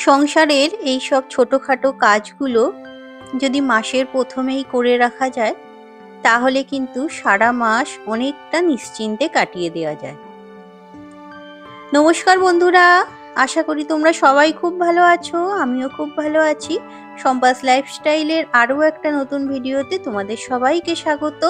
সংসারের এই সব ছোটখাটো কাজগুলো যদি মাসের প্রথমেই করে রাখা যায় তাহলে কিন্তু সারা মাস অনেকটা নিশ্চিন্তে কাটিয়ে দেওয়া যায়। নমস্কার বন্ধুরা, আশা করি তোমরা সবাই খুব ভালো আছো। আমিও খুব ভালো আছি। সম্পাস লাইফস্টাইলের আরও একটা নতুন ভিডিওতে তোমাদের সবাইকে স্বাগত।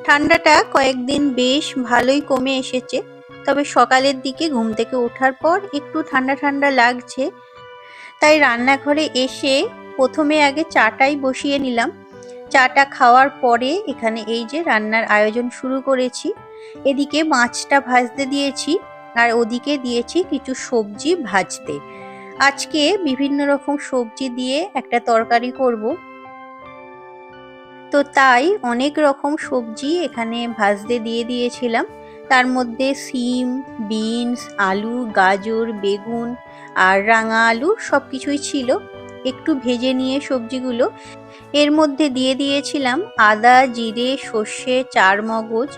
ঠান্ডাটা কয়েকদিন বেশ ভালোই কমে এসেছে, তবে সকালের দিকে ঘুম থেকে ওঠার পর একটু ঠান্ডা ঠান্ডা লাগছে। তাই রান্নাঘরে এসে প্রথমে আগে চাটাই বসিয়ে নিলাম। চাটা খাওয়ার পরে এখানে এই যে রান্নার আয়োজন শুরু করেছি। এদিকে মাছটা ভাজতে দিয়েছি আর ওদিকে দিয়েছি কিছু সবজি ভাজতে। আজকে বিভিন্ন রকম সবজি দিয়ে একটা তরকারি করব, তো তাই অনেক রকম সবজি এখানে ভাজতে দিয়ে দিয়েছিলাম। তার মধ্যে সিম, বিনস, আলু, গাজর, বেগুন আর রাঙা আলু সবকিছুই ছিল। একটু ভেজে নিয়ে সবজিগুলো এর মধ্যে দিয়ে দিয়েছিলাম আদা, জিরে, সর্ষে, চারমগজ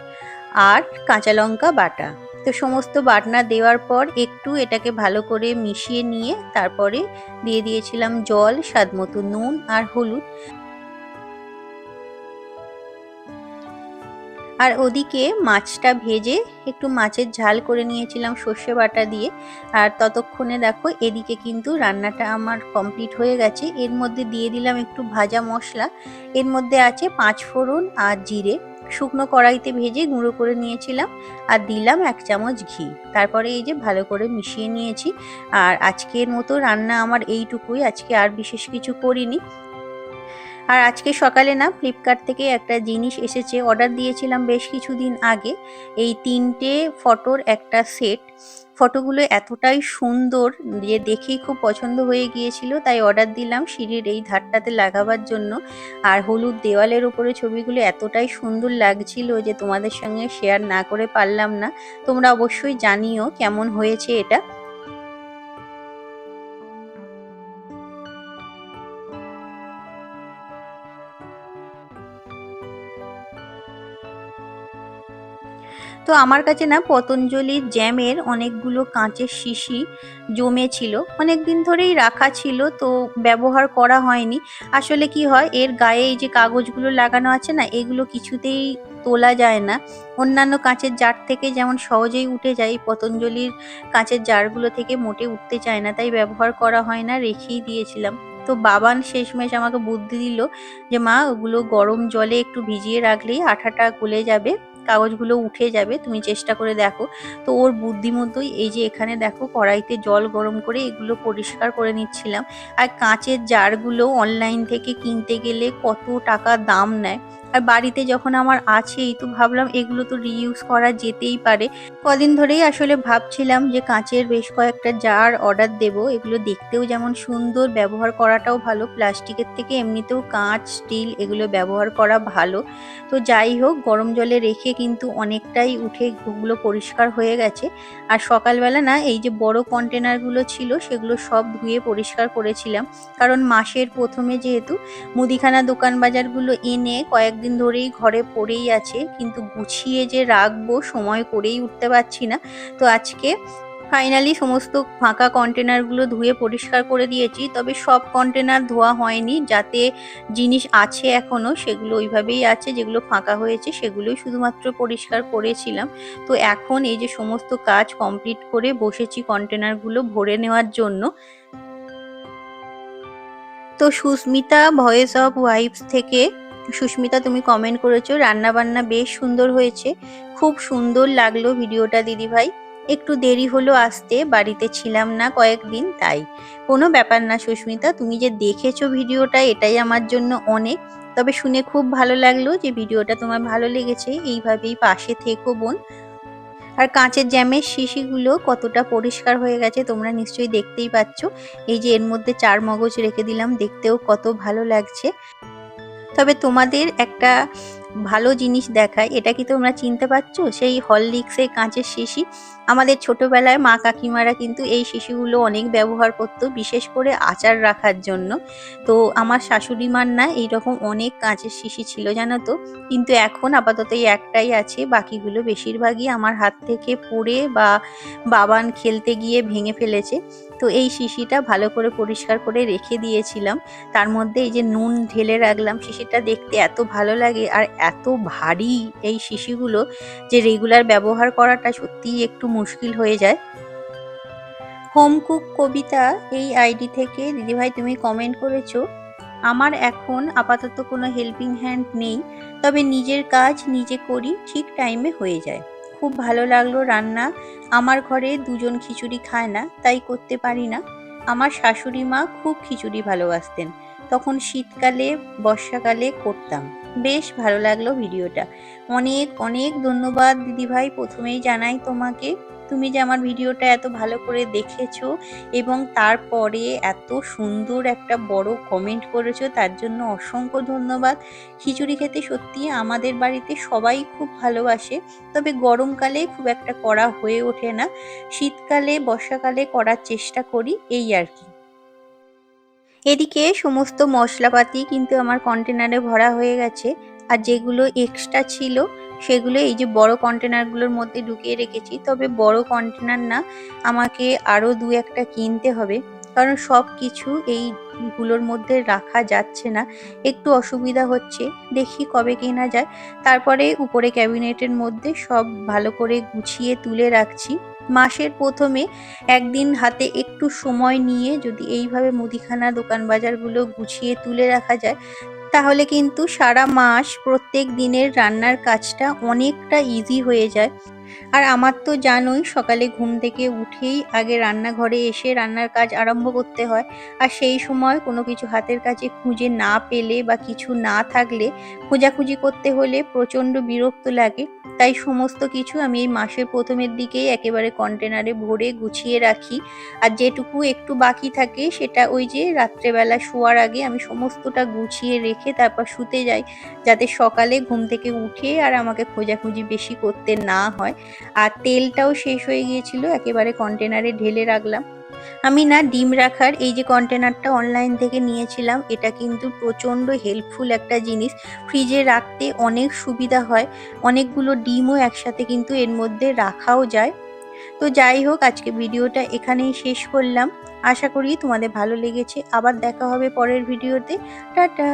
আর কাঁচা লঙ্কা বাটা। তো সমস্ত বাটনা দেওয়ার পর একটু এটাকে ভালো করে মিশিয়ে নিয়ে তারপরে দিয়ে দিয়েছিলাম জল, স্বাদমতো নুন আর হলুদ। আর ওদিকে মাছটা ভেজে একটু মাছের ঝাল করে নিয়েছিলাম সর্ষে বাটা দিয়ে। আর ততক্ষণে দেখো এদিকে কিন্তু রান্নাটা আমার কমপ্লিট হয়ে গেছে। এর মধ্যে দিয়ে দিলাম একটু ভাজা মশলা। এর মধ্যে আছে 5 ফোড়ন আর জিরে শুকনো কড়াইতে ভেজে গুঁড়ো করে নিয়েছিলাম, আর দিলাম 1 চামচ ঘি। তারপরে এই যে ভালো করে মিশিয়ে নিয়েছি। আর আজকের মতো রান্না আমার এইটুকুই, আজকে আর বিশেষ কিছু করিনি। আর আজকে সকালে না ফ্লিপকার্ট থেকে একটা জিনিস এসেছে, অর্ডার দিয়েছিলাম বেশ কিছুদিন আগে। এই 3টে ফটোর একটা সেট। ফটোগুলো এতটাই সুন্দর যে দেখেই খুব পছন্দ হয়ে গিয়েছিল, তাই অর্ডার দিলাম সিঁড়ির এই ধারটাতে লাগাবার জন্য। আর হলুদ দেওয়ালের উপরে ছবিগুলো এতটাই সুন্দর লাগছিল যে তোমাদের সঙ্গে শেয়ার না করে পারলাম না। তোমরা অবশ্যই জানিও কেমন হয়েছে এটা। তো আমার কাছে না পতঞ্জলির জ্যামের অনেকগুলো কাঁচের শিশি জমেছিল, অনেকদিন ধরেই রাখা ছিল, তো ব্যবহার করা হয়নি। আসলে কি হয়, এর গায়ে এই যে কাগজগুলো লাগানো আছে না, এগুলো কিছুতেই তোলা যায় না। অন্যান্য কাঁচের জার থেকে যেমন সহজেই উঠে যায়, এই পতঞ্জলির কাঁচের জারগুলো থেকে মোটে উঠতে চায় না, তাই ব্যবহার করা হয় না, রেখেই দিয়েছিলাম। তো বাবান শেষমেশ আমাকে বুদ্ধি দিল যে মা, ওগুলো গরম জলে একটু ভিজিয়ে রাখলেই আঠাটা গলে যাবে, কাগজগুলো উঠে যাবে, তুমি চেষ্টা করে দেখো। তো ওর বুদ্ধিমতোই এই যে এখানে দেখো কড়াইতে জল গরম করে এগুলো পরিষ্কার করে নিচ্ছিলাম। আর কাঁচের জারগুলো অনলাইন থেকে কিনতে গেলে কত টাকা দাম নেয়, আর বাড়িতে যখন আমার আছেই তো ভাবলাম এগুলো তো রিইউজ করা যেতেই পারে। কদিন ধরেই আসলে ভাবছিলাম যে কাঁচের বেশ কয়েকটা জার অর্ডার দেব। এগুলো দেখতেও যেমন সুন্দর, ব্যবহার করাটাও ভালো, প্লাস্টিকের থেকে এমনিতেও কাঁচ, স্টিল এগুলো ব্যবহার করা ভালো। তো যাই হোক, গরম জলে রেখে কিন্তু অনেকটাই উঠে ওগুলো পরিষ্কার হয়ে গেছে। আর সকালবেলা না এই যে বড় কন্টেনারগুলো ছিল সেগুলো সব ধুয়ে পরিষ্কার করেছিলাম, কারণ মাসের প্রথমে যেহেতু মুদিখানা দোকান বাজারগুলো এনে কয়েকদিন ধরেই ঘরে পড়েই আছে, কিন্তু গুছিয়ে যে রাখবো সময় করেই উঠতে পারছি না। তো আজকে ফাইনালি সমস্ত ফাঁকা কন্টেনারগুলো ধুয়ে পরিষ্কার করে দিয়েছি, তবে সব কন্টেনার ধোয়া হয়নি, যাতে জিনিস আছে এখনো সেগুলো ওইভাবেই আছে, যেগুলো ফাঁকা হয়েছে সেগুলোই শুধুমাত্র পরিষ্কার করেছিলাম। তো এখন এই যে সমস্ত কাজ কমপ্লিট করে বসেছি কন্টেনারগুলো ভরে নেওয়ার জন্য। তো সুস্মিতা ভয়েস অফ ওয়াইফস থেকে, সুস্মিতা তুমি কমেন্ট করেছো রান্না বান্না বেশ সুন্দর হয়েছে, খুব সুন্দর লাগলো ভিডিওটা দিদিভাই। একটু দেরি হলো আসতে, বাড়িতে ছিলাম না কয়েকদিন, তাই। কোনো ব্যাপার না সুস্মিতা, তুমি যে দেখেছো ভিডিওটা এটাই আমার জন্য অনেক। তবে শুনে খুব ভালো লাগলো যে ভিডিওটা তোমার ভালো লেগেছে। এইভাবেই পাশে থেকো বোন। আর কাঁচের জ্যামের শিশিগুলো কতটা পরিষ্কার হয়ে গেছে তোমরা নিশ্চয়ই দেখতেই পাচ্ছ। এই যে এর মধ্যে 4 মগজ রেখে দিলাম, দেখতেও কত ভালো লাগছে। তবে তোমাদের একটা ভালো জিনিস দেখায়। এটা কি তোমরা চিনতে পারছো? সেই হরলিক্সের কাঁচের শিশি। আমাদের ছোটবেলায় মা কাকিমারা কিন্তু এই শিশিগুলো অনেক ব্যবহার করতো, বিশেষ করে আচার রাখার জন্য। তো আমার শাশুড়ি মার না এইরকম অনেক কাঁচের শিশি ছিল জানো তো, কিন্তু এখন আপাতত এই একটাই আছে, বাকিগুলো বেশিরভাগই আমার হাত থেকে পড়ে বা বাবান খেলতে গিয়ে ভেঙে ফেলেছে। তো এই শিশিটা ভালো করে পরিষ্কার করে রেখে দিয়েছিলাম, তার মধ্যে এই যে নুন ঢেলে রাখলাম। শিশিটা দেখতে এত ভালো লাগে আর এত ভারী এই শিশিগুলো যে রেগুলার ব্যবহার করাটা সত্যিই একটু মুশকিল হয়ে যায়। হোম কুক কবিতা এই আইডি থেকে দিদিভাই তুমি কমেন্ট করেছো, আমার এখন আপাতত কোনো হেল্পিং হ্যান্ড নেই, তবে নিজের কাজ নিজে করি, ঠিক টাইমে হয়ে যায়। খুব ভালো লাগলো রান্না। আমার ঘরে দুজন খিচুড়ি খায় না, তাই করতে পারি না। আমার শাশুড়ি মা খুব খিচুড়ি ভালোবাসতেন, তখন শীতকালে বর্ষাকালে করতাম। বেশ ভালো লাগলো ভিডিওটা। অনেক অনেক ধন্যবাদ দিদিভাই, প্রথমেই জানাই তোমাকে। তুমি যে আমার ভিডিওটা এত ভালো করে দেখেছো এবং তারপরে এত সুন্দর একটা বড় কমেন্ট করেছো, তার জন্য অসংখ্য ধন্যবাদ। খিচুড়ি খেতে সত্যি আমাদের বাড়িতে সবাই খুব ভালোবাসে, তবে গরমকালে খুব একটা করা হয়ে ওঠে না। শীতকালে বর্ষাকালে করার চেষ্টা করি, এই আর কি। এদিকে সমস্ত মশলাপাতি কিন্তু আমার কন্টেনারে ভরা হয়ে গেছে, আর যেগুলো এক্সট্রা ছিল সেগুলো এই যে বড় কন্টেনারগুলোর মধ্যে ঢুকিয়ে রেখেছি। তবে বড় কন্টেনার না, আমাকে আরো দু একটা কিনতে হবে, কারণ সব কিছু এইগুলোর মধ্যে রাখা যাচ্ছে না, একটু অসুবিধা হচ্ছে। দেখি কবে কেনা যায়। তারপরে উপরে ক্যাবিনেটের মধ্যে সব ভালো করে গুছিয়ে তুলে রাখছি। মাসের প্রথমে একদিন হাতে একটু সময় নিয়ে যদি এইভাবে মুদিখানা দোকান বাজারগুলো গুছিয়ে তুলে রাখা যায়, তাহলে কিন্তু সারা মাস প্রত্যেক দিনের রান্নার কাজটা অনেকটা ইজি হয়ে যায়। আর আমার তো জানোই, সকালে ঘুম থেকে উঠেই আগে রান্নাঘরে এসে রান্নার কাজ আরম্ভ করতে হয়। আর সেই সময় কোনো কিছু হাতের কাছে খুঁজে না পেলে বা কিছু না থাকলে খোঁজাখুঁজি করতে হলে প্রচণ্ড বিরক্ত লাগে। তাই সমস্ত কিছু আমি এই মাসের প্রথমের দিকেই একেবারে কন্টেনারে ভরে গুছিয়ে রাখি। আর যেটুকু একটু বাকি থাকে সেটা ওই যে রাত্রেবেলা শোয়ার আগে আমি সমস্তটা গুছিয়ে রেখে তারপর শুতে যাই, যাতে সকালে ঘুম থেকে উঠে আর আমাকে খোঁজাখুঁজি বেশি করতে না হয়। আর তেলটাও শেষ হয়ে গিয়েছিল, একেবারে কন্টেনারে ঢেলে রাখলাম। আমি না ডিম রাখার এই যে কন্টেনারটা অনলাইন থেকে নিয়েছিলাম, এটা কিন্তু প্রচণ্ড হেল্পফুল একটা জিনিস। ফ্রিজে রাখতে অনেক সুবিধা হয়, অনেকগুলো ডিমও একসাথে কিন্তু এর মধ্যে রাখাও যায়। তো যাই হোক, আজকে ভিডিওটা এখানেই শেষ করলাম। আশা করি তোমাদের ভালো লেগেছে। আবার দেখা হবে পরের ভিডিওতে। টাটা।